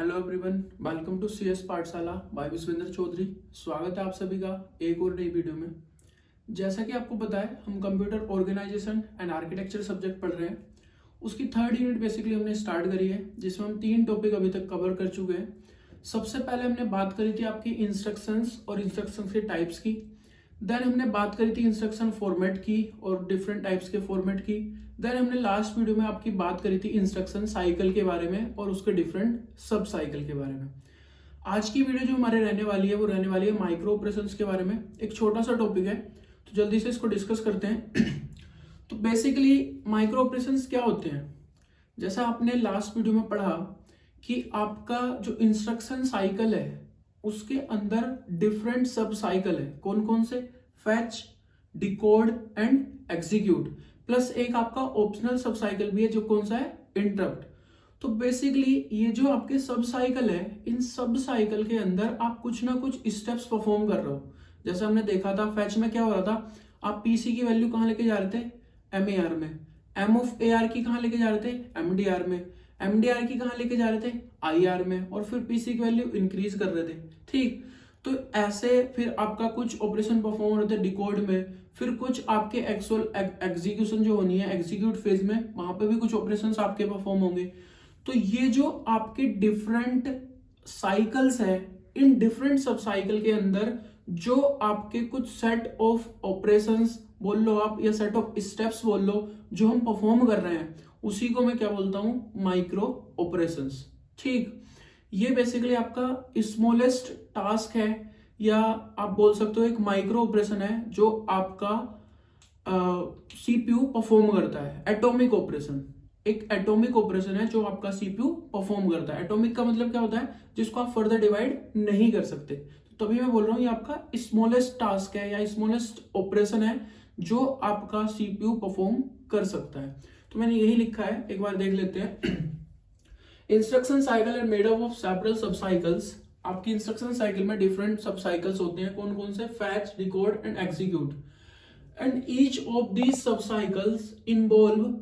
Hello everyone, welcome to CS Pathshala by Vishwendra Chaudhary. स्वागत है आप सभी का एक और नई वीडियो में। जैसा कि आपको पता है, हम computer organisation and architecture subject पढ़ रहे हैं। उसकी थर्ड यूनिट बेसिकली हमने स्टार्ट करी है, जिसमें हम 3 टॉपिक अभी तक कवर कर चुके हैं। सबसे पहले हमने बात करी थी आपकी इंस्ट्रक्शंस और इंस्ट्रक्शंस के टाइप्स की। देन हमने बात करी थी इंस्ट्रक्शन फॉर्मेट की और डिफरेंट टाइप्स के फॉर्मेट की। देन हमने लास्ट वीडियो में आपकी बात करी थी इंस्ट्रक्शन साइकिल के बारे में और उसके डिफरेंट सब साइकिल के बारे में। आज की वीडियो जो हमारे रहने वाली है वो रहने वाली है माइक्रो ऑपरेशंस के बारे में। एक छोटा सा टॉपिक है, तो जल्दी से इसको डिस्कस करते हैं। तो बेसिकली माइक्रो ऑपरेशंस क्या होते हैं? जैसा आपने लास्ट वीडियो में पढ़ा कि आपका जो इंस्ट्रक्शन साइकिल है उसके अंदर डिफरेंट सब साइकिल है। कौन कौन से? Fetch, decode and execute, plus एक आपका ऑप्शनल सब साइकिल भी है जो कौन सा है? इंटरप्ट। तो बेसिकली ये जो आपके सब साइकिल है, इन सब साइकिल के अंदर आप कुछ ना कुछ स्टेप्स परफॉर्म कर रहे हो। जैसे हमने देखा था फैच में क्या हो रहा था, आप पीसी की वैल्यू कहां लेके जा रहे थे? एमएआर में। एम ऑफ एआर की कहां लेके जा रहे थे? एमडीआर में। एमडीआर की कहां लेके जा रहे थे? आईआर में। और फिर पीसी की वैल्यू इंक्रीज कर रहे थे। ठीक, तो ऐसे फिर आपका कुछ ऑपरेशन परफॉर्म हो रहे थे डिकोड में, फिर कुछ आपके एक्चुअल एग्जीक्यूशन जो होनी है एग्जीक्यूट फेज में, वहां पे भी कुछ ऑपरेशंस आपके परफॉर्म होंगे। तो ये जो आपके डिफरेंट साइकिल्स है, इन डिफरेंट सब साइकिल के अंदर जो आपके कुछ सेट ऑफ ऑपरेशंस बोल लो आप या सेट ऑफ स्टेप्स बोल लो जो हम परफॉर्म कर रहे हैं, उसी को मैं क्या बोलता हूं? Micro operations. ठीक, ये बेसिकली आपका स्मॉलेस्ट टास्क है या आप बोल सकते हो एक माइक्रो ऑपरेशन है जो आपका सीपीयू परफॉर्म करता है। एटॉमिक ऑपरेशन, एक एटॉमिक ऑपरेशन है जो आपका सीपीयू परफॉर्म करता है। एटॉमिक का मतलब क्या होता है? जिसको आप फर्दर डिवाइड नहीं कर सकते। तो तभी मैं बोल रहा हूं ये आपका स्मॉलेस्ट टास्क है या स्मॉलेस्ट ऑपरेशन है जो आपका सीपीयू परफॉर्म कर सकता है। तो मैंने यही लिखा है, एक बार देख लेते हैं। Instruction cycle are made up of several sub cycles. आपकी इंस्ट्रक्शन साइकिल में डिफरेंट सब साइकिल्स होते हैं। कौन कौन से? Fetch, decode and execute. And each of these sub cycles involve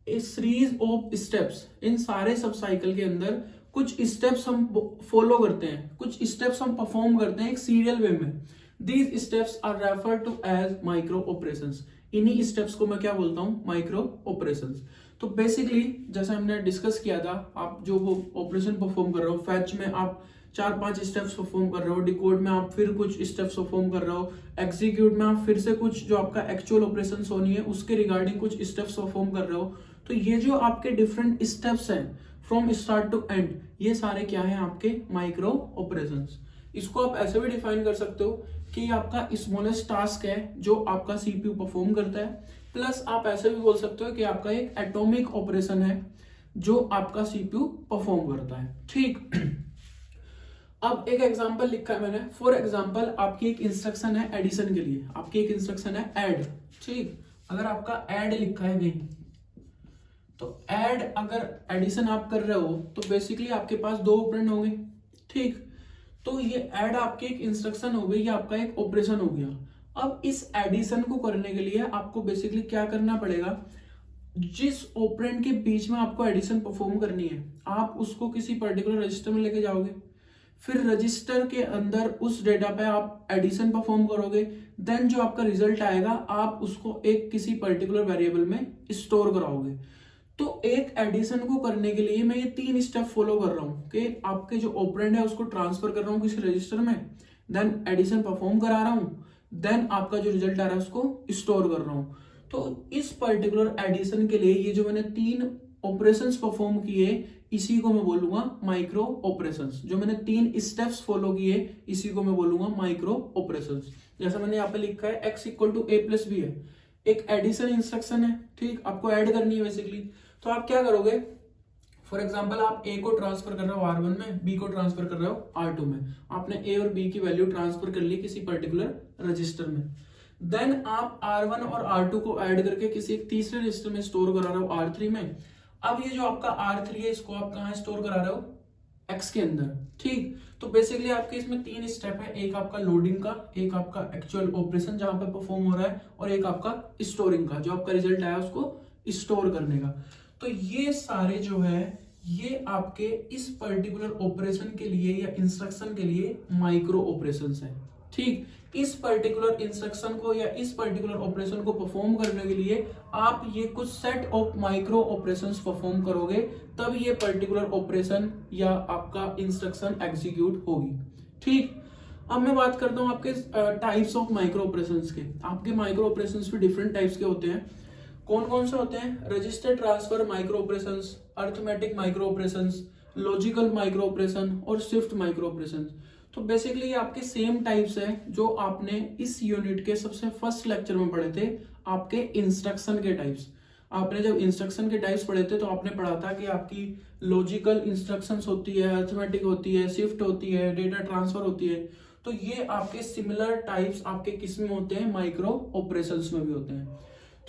a series of steps. इन सारे सब साइकिल के अंदर कुछ स्टेप्स हम फॉलो करते हैं, कुछ स्टेप्स हम परफॉर्म करते हैं एक सीरियल वे में। These steps are referred to as micro operations. इन्हीं स्टेप्स को मैं क्या बोलता हूं? Micro operations. तो बेसिकली जैसे हमने डिस्कस किया था, आप जो वो ऑपरेशन परफॉर्म कर रहे हो, फैच में आप 4-5 स्टेप्स परफॉर्म कर रहे हो, डिकोड में आप फिर कुछ स्टेप्स परफॉर्म कर रहे हो, एग्जीक्यूट में आप फिर से कुछ जो आपका एक्चुअल ऑपरेशन होनी है उसके रिगार्डिंग कुछ स्टेप्स परफॉर्म कर रहे हो। तो ये जो आपके डिफरेंट स्टेप्स हैं फ्रॉम स्टार्ट टू एंड, ये सारे क्या है? आपके माइक्रो ऑपरेशंस। इसको आप ऐसे भी डिफाइन कर सकते हो कि आपका स्मॉलेस्ट टास्क है जो आपका सीपीयू परफॉर्म करता है, प्लस आप ऐसे भी बोल सकते हो कि आपका एक एटॉमिक ऑपरेशन है जो आपका सीपीयू परफॉर्म करता है। ठीक, अब एक एग्जांपल लिखा है मैंने। फॉर एग्जांपल आपकी एक इंस्ट्रक्शन है एडिशन के लिए, आपकी एक इंस्ट्रक्शन है ऐड। ठीक, अगर आपका ऐड लिखा है कहीं, तो ऐड अगर एडिशन आप कर रहे हो तो बेसिकली आपके पास 2 ऑपरेंड होंगे। ठीक, तो ये ऐड आपकी एक इंस्ट्रक्शन हो गई, ये आपका एक ऑपरेशन हो गया। अब इस एडिशन को करने के लिए आपको बेसिकली क्या करना पड़ेगा? जिस ऑपरेंड के बीच में आपको एडिशन परफॉर्म करनी है, आप उसको किसी पर्टिकुलर रजिस्टर में लेके जाओगे, फिर रजिस्टर के अंदर उस डेटा पे आप एडिशन परफॉर्म करोगे। देन जो आपका रिजल्ट आएगा आप उसको एक किसी पर्टिकुलर वेरिएबल में स्टोर कराओगे। तो एक एडिशन को करने के लिए मैं ये 3 स्टेप फॉलो कर रहा हूं कि आपके जो ऑपरेंड है उसको ट्रांसफर कर रहा हूं किसी रजिस्टर में, देन एडिशन परफॉर्म करा रहा हूं, देन आपका जो रिजल्ट आ रहा है उसको स्टोर कर रहा हूं। तो इस पर्टिकुलर एडिशन के लिए ये जो मैंने 3 ऑपरेशंस परफॉर्म किए, इसी को मैं बोलूंगा माइक्रो ऑपरेशंस। जो मैंने 3 स्टेप्स फॉलो किए, इसी को मैं बोलूंगा माइक्रो ऑपरेशंस। जैसा मैंने यहाँ पे लिखा है x equal to a plus b है, एक एडिशन इंस्ट्रक्शन है। ठीक, आपको ऐड करनी है बेसिकली। तो आप क्या करोगे? फॉर एग्जाम्पल आप a को ट्रांसफर कर रहे हो R1 में, b को ट्रांसफर कर रहे हो R2 में। आपने a और b की वैल्यू ट्रांसफर कर ली किसी पर्टिकुलर रजिस्टर में। देन आप R1 और R2 को ऐड करके किसी एक तीसरे रजिस्टर में स्टोर करा रहे हो R3 में। अब ये जो आपका R3 है इसको आप कहां स्टोर करा रहे हो? X के अंदर। ठीक, तो बेसिकली आपके इसमें 3 स्टेप है, एक आपका लोडिंग का, एक आपका एक्चुअल ऑपरेशन जहां पे परफॉर्म हो रहा है, और एक आपका स्टोरिंग का, जो आपका रिजल्ट आया उसको स्टोर करने का। तो ये सारे जो है ये आपके इस पर्टिकुलर ऑपरेशन के लिए या इंस्ट्रक्शन के लिए माइक्रो ऑपरेशंस है। ठीक, इस पर्टिकुलर इंस्ट्रक्शन को या इस पर्टिकुलर ऑपरेशन को परफॉर्म करने के लिए आप ये कुछ set of micro operations perform करोगे, तब ये पर्टिकुलर ऑपरेशन या आपका इंस्ट्रक्शन एग्जीक्यूट होगी। ठीक, अब मैं बात करता हूं आपके टाइप्स ऑफ माइक्रो ऑपरेशंस के। आपके माइक्रो ऑपरेशंस भी डिफरेंट टाइप्स के होते हैं। कौन कौन से होते हैं? Register transfer micro operations, arithmetic micro operations, logical micro operation और स्विफ्ट माइक्रो ऑपरेशंस। तो बेसिकली ये आपके सेम टाइप्स हैं जो आपने इस यूनिट के सबसे फर्स्ट लेक्चर में पढ़े थे, आपके इंस्ट्रक्शन के टाइप्स। आपने जब इंस्ट्रक्शन के टाइप्स पढ़े थे तो आपने पढ़ा था कि आपकी लॉजिकल इंस्ट्रक्शंस होती है, अर्थमेटिक होती है, शिफ्ट होती है, डेटा ट्रांसफर होती है। तो ये आपके सिमिलर टाइप्स आपके किस में होते हैं? माइक्रो ऑपरेशंस में भी होते हैं।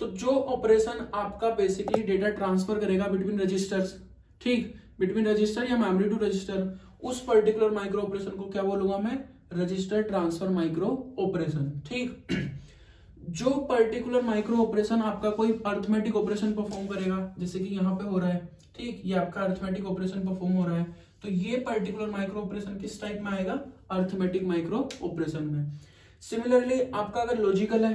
तो जो ऑपरेशन आपका बेसिकली डेटा ट्रांसफर करेगा बिटवीन रजिस्टर्स, ठीक, बिटवीन रजिस्टर या मेमोरी टू रजिस्टर, उस पर्टिकुलर माइक्रो ऑपरेशन को क्या बोलूंगा मैं? Register transfer micro operation. ठीक, जो पर्टिकुलर माइक्रो ऑपरेशन आपका कोई अर्थमेटिक ऑपरेशन परफॉर्म करेगा, जैसे कि यहाँ पे हो रहा है, ठीक, ये आपका अर्थमेटिक ऑपरेशन परफॉर्म हो रहा है, तो ये पर्टिकुलर माइक्रो ऑपरेशन किस टाइप में आएगा? अर्थमेटिक माइक्रो ऑपरेशन में। सिमिलरली आपका अगर लॉजिकल है,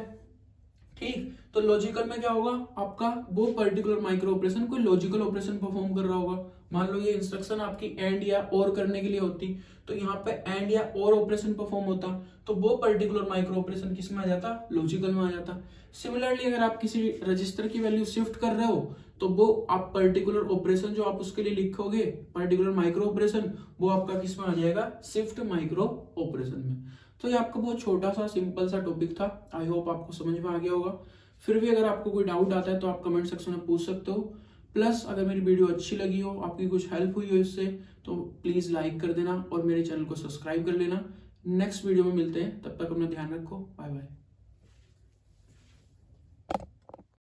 ठीक, तो लॉजिकल में क्या होगा? आपका वो पर्टिकुलर माइक्रो ऑपरेशन कोई लॉजिकल ऑपरेशन परफॉर्म कर रहा होगा। मान लो ये इंस्ट्रक्शन आपकी एंड या और करने के लिए होती, तो यहाँ पे एंड या और ऑपरेशन परफॉर्म होता, तो वो पर्टिकुलर माइक्रो ऑपरेशन किस में आ जाता? लॉजिकल में आ जाता। सिमिलरली अगर आप किसी रजिस्टर की वैल्यू शिफ्ट कर रहे हो, तो वो आप पर्टिकुलर ऑपरेशन जो आप उसके लिए लिखोगे, पर्टिकुलर माइक्रो ऑपरेशन, वो आपका किस में आ जाएगा? शिफ्ट माइक्रो ऑपरेशन में। तो ये आपका बहुत छोटा सा सिंपल सा टॉपिक था। आई होप आपको समझ में आ गया होगा। फिर भी अगर आपको कोई डाउट आता है तो आप कमेंट सेक्शन में पूछ सकते हो। प्लस अगर मेरी वीडियो अच्छी लगी हो, आपकी कुछ हेल्प हुई हो इससे, तो प्लीज लाइक कर देना और मेरे चैनल को सब्सक्राइब कर लेना। नेक्स्ट वीडियो में मिलते हैं, तब तक अपना ध्यान रखो। Bye bye.